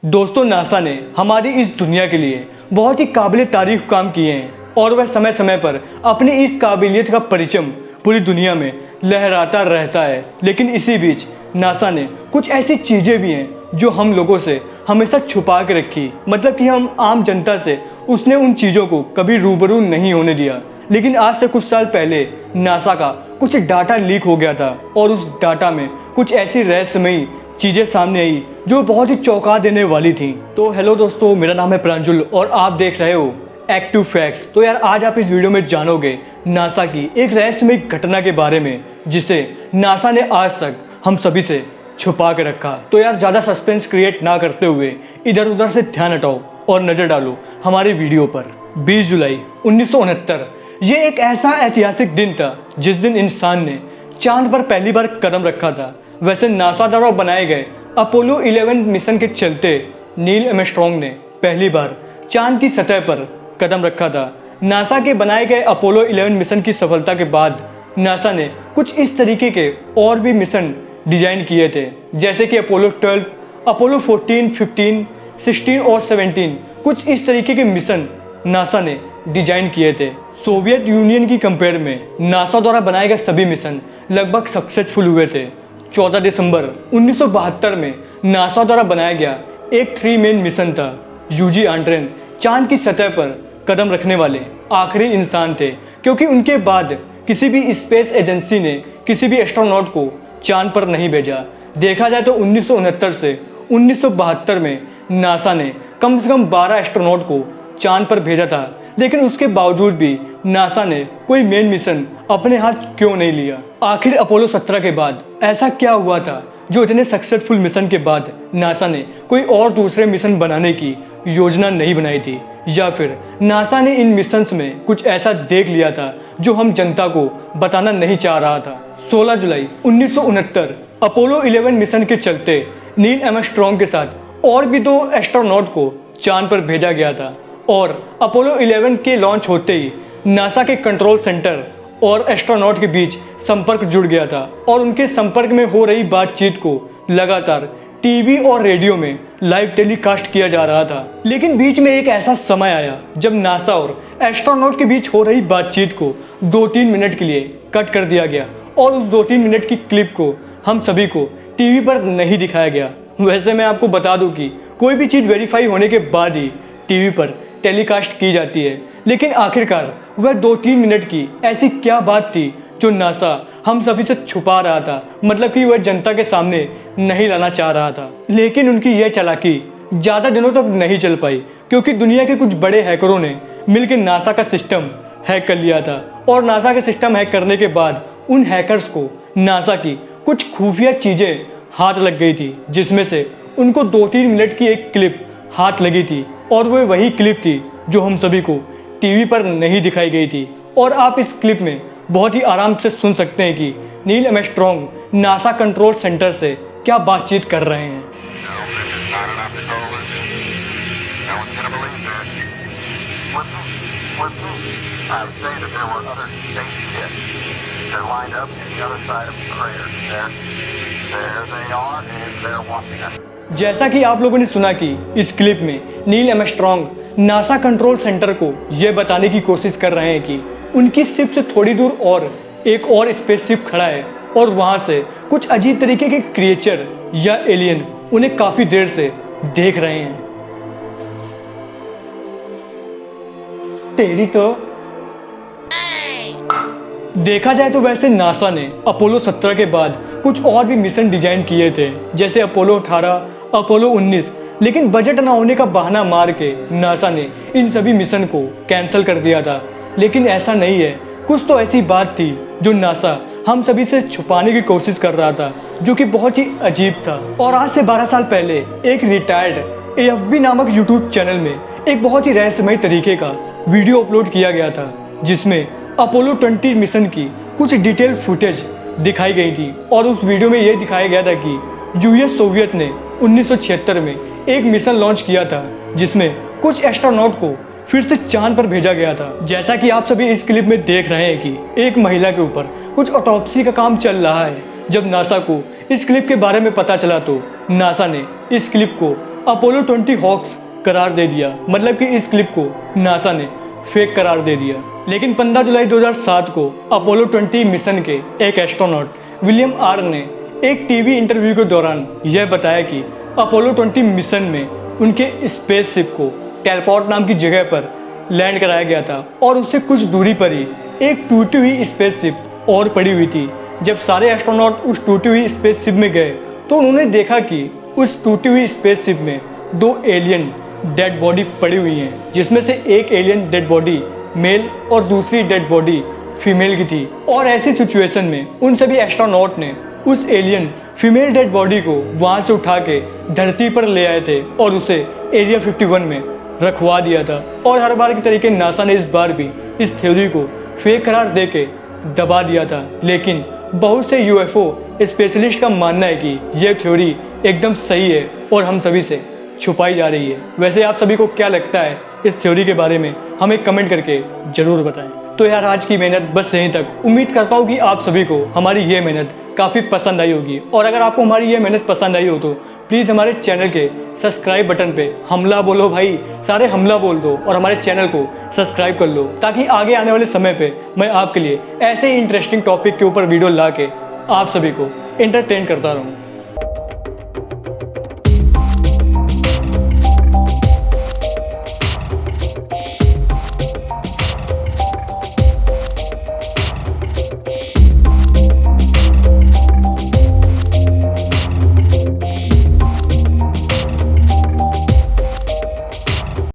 दोस्तों, नासा ने हमारी इस दुनिया के लिए बहुत ही काबिल तारीफ काम किए हैं और वह समय समय पर अपनी इस काबिलियत का परिचय पूरी दुनिया में लहराता रहता है। लेकिन इसी बीच नासा ने कुछ ऐसी चीज़ें भी हैं जो हम लोगों से हमेशा छुपा के रखी, मतलब कि हम आम जनता से उसने उन चीज़ों को कभी रूबरू नहीं होने दिया। लेकिन आज से कुछ साल पहले नासा का कुछ डाटा लीक हो गया था और उस डाटा में कुछ ऐसी रहस्यमयी चीज़ें सामने आई जो बहुत ही चौंका देने वाली थी। तो हेलो दोस्तों, मेरा नाम है प्रांजुल और आप देख रहे हो एक्टिव फैक्ट्स। तो यार, आज आप इस वीडियो में जानोगे नासा की एक रहस्यमयी घटना के बारे में जिसे नासा ने आज तक हम सभी से छुपा के रखा। तो यार, ज़्यादा सस्पेंस क्रिएट ना करते हुए इधर उधर से ध्यान हटाओ और नज़र डालो हमारी वीडियो पर। 20 जुलाई 1969 ये एक ऐसा ऐतिहासिक दिन था जिस दिन इंसान ने चांद पर पहली बार कदम रखा था। वैसे नासा द्वारा बनाए गए अपोलो 11 मिशन के चलते नील आर्मस्ट्रांग ने पहली बार चांद की सतह पर कदम रखा था। नासा के बनाए गए अपोलो 11 मिशन की सफलता के बाद नासा ने कुछ इस तरीके के और भी मिशन डिजाइन किए थे, जैसे कि अपोलो 12, अपोलो 14, 15, 16 और 17। कुछ इस तरीके के मिशन नासा ने डिजाइन किए थे। सोवियत यूनियन की कंपेयर में नासा द्वारा बनाए गए सभी मिशन लगभग सक्सेसफुल हुए थे। 14 दिसंबर 1972 में नासा द्वारा बनाया गया एक 3 मेन मिशन था। यूजी आंड्रेन चांद की सतह पर कदम रखने वाले आखिरी इंसान थे, क्योंकि उनके बाद किसी भी स्पेस एजेंसी ने किसी भी एस्ट्रोनॉट को चांद पर नहीं भेजा। देखा जाए तो 1969 से 1972 में नासा ने कम से कम 12 एस्ट्रोनॉट को चांद पर भेजा था। लेकिन उसके बावजूद भी नासा ने कोई मेन मिशन अपने हाथ क्यों नहीं लिया? आखिर अपोलो 17 के बाद ऐसा क्या हुआ था जो इतने सक्सेसफुल मिशन के बाद नासा ने कोई और दूसरे मिशन बनाने की योजना नहीं बनाई थी? या फिर नासा ने इन मिशंस में कुछ ऐसा देख लिया था जो हम जनता को बताना नहीं चाह रहा था? 16 जुलाई 1969 अपोलो 11 मिशन के चलते नील आर्मस्ट्रांग के साथ और भी 2 एस्ट्रोनॉट को चांद पर भेजा गया था और अपोलो 11 के लॉन्च होते ही नासा के कंट्रोल सेंटर और एस्ट्रोनॉट के बीच संपर्क जुड़ गया था और उनके संपर्क में हो रही बातचीत को लगातार टीवी और रेडियो में लाइव टेलीकास्ट किया जा रहा था। लेकिन बीच में एक ऐसा समय आया जब नासा और एस्ट्रोनॉट के बीच हो रही बातचीत को 2-3 मिनट के लिए कट कर दिया गया और उस 2-3 मिनट की क्लिप को हम सभी को टीवी पर नहीं दिखाया गया। वैसे मैं आपको बता दूं कि कोई भी चीज़ वेरीफाई होने के बाद ही टीवी पर टेलीकास्ट की जाती है, लेकिन आखिरकार वह 2-3 मिनट की ऐसी क्या बात थी जो नासा हम सभी से छुपा रहा था, मतलब कि वह जनता के सामने नहीं लाना चाह रहा था। लेकिन उनकी यह चालाकी ज़्यादा दिनों तक नहीं चल पाई, क्योंकि दुनिया के कुछ बड़े हैकरों ने मिलकर नासा का सिस्टम हैक कर लिया था और नासा का सिस्टम हैक करने के बाद उन हैकर्स को नासा की कुछ खुफिया चीज़ें हाथ लग गई थी, जिसमें से उनको 2-3 मिनट की एक क्लिप हाथ लगी थी और वह वही क्लिप थी जो हम सभी को टीवी पर नहीं दिखाई गई थी। और आप इस क्लिप में बहुत ही आराम से सुन सकते हैं कि Neil Armstrong NASA control centre से क्या बातचीत कर रहे हैं। जैसा कि आप लोगों ने सुना कि इस क्लिप में Neil Armstrong NASA control centre को यह बताने की कोशिश कर रहे हैं कि उनकी शिप से थोड़ी दूर और एक और स्पेसशिप खड़ा है और वहां से कुछ अजीब तरीके के क्रिएचर या एलियन उन्हें काफी देर से देख रहे हैं। तेरी तो देखा जाए तो वैसे नासा ने अपोलो 17 के बाद कुछ और भी मिशन डिजाइन किए थे, जैसे अपोलो 18, अपोलो 19। लेकिन बजट ना होने का बहाना मार के नासा ने इन सभी मिशन को कैंसिल कर दिया था। लेकिन ऐसा नहीं है, कुछ तो ऐसी बात थी जो नासा हम सभी से छुपाने की कोशिश कर रहा था, जो कि बहुत ही अजीब था। और आज से 12 साल पहले एक रिटायर्ड AFB नामक यूट्यूब चैनल में एक बहुत ही रहस्यमय तरीके का वीडियो अपलोड किया गया था, जिसमें अपोलो 20 मिशन की कुछ डिटेल फुटेज दिखाई गई थी। और उस वीडियो में यह दिखाया गया था कि यूएस सोवियत ने 1976 में एक मिशन लॉन्च किया था, जिसमें कुछ एस्ट्रोनॉट को फिर से चांद पर भेजा गया था। जैसा कि आप सभी इस क्लिप में देख रहे हैं कि एक महिला के ऊपर कुछ ऑटोप्सी का काम चल रहा है। जब नासा को इस क्लिप के बारे में पता चला तो नासा ने इस क्लिप को अपोलो 20 हॉक्स करार दे दिया। मतलब कि इस क्लिप को नासा ने फेक करार दे दिया। लेकिन 15 जुलाई 2007 को अपोलो 20 मिशन के एक एस्ट्रोनॉट विलियम आर ने एक टीवी इंटरव्यू के दौरान यह बताया कि अपोलो 20 मिशन में उनके स्पेसशिप को टेलपोर्ट नाम की जगह पर लैंड कराया गया था और उससे कुछ दूरी पर ही एक टूटी हुई स्पेसशिप और पड़ी हुई थी। जब सारे एस्ट्रोनॉट उस टूटी हुई स्पेसशिप में गए तो उन्होंने देखा कि उस टूटी हुई स्पेसशिप में 2 एलियन डेड बॉडी पड़ी हुई हैं, जिसमें से एक एलियन डेड बॉडी मेल और दूसरी डेड बॉडी फीमेल की थी। और ऐसी सिचुएशन में उन सभी एस्ट्रोनॉट ने उस एलियन फीमेल डेड बॉडी को वहाँ से उठा के धरती पर ले आए थे और उसे एरिया 51 में रखवा दिया था। और हर बार की तरीके नासा ने इस बार भी इस थ्योरी को फेक करार दे के दबा दिया था। लेकिन बहुत से यूएफओ स्पेशलिस्ट का मानना है कि यह थ्योरी एकदम सही है और हम सभी से छुपाई जा रही है। वैसे आप सभी को क्या लगता है इस थ्योरी के बारे में, हमें कमेंट करके ज़रूर बताएं। तो यार आज की मेहनत बस यहीं तक। उम्मीद करता हूँ कि आप सभी को हमारी ये मेहनत काफ़ी पसंद आई होगी। और अगर आपको हमारी ये मेहनत पसंद आई हो तो प्लीज़ हमारे चैनल के सब्सक्राइब बटन पे हमला बोलो भाई, सारे हमला बोल दो और हमारे चैनल को सब्सक्राइब कर लो, ताकि आगे आने वाले समय पे मैं आपके लिए ऐसे ही इंटरेस्टिंग टॉपिक के ऊपर वीडियो ला के आप सभी को एंटरटेन करता रहूँ।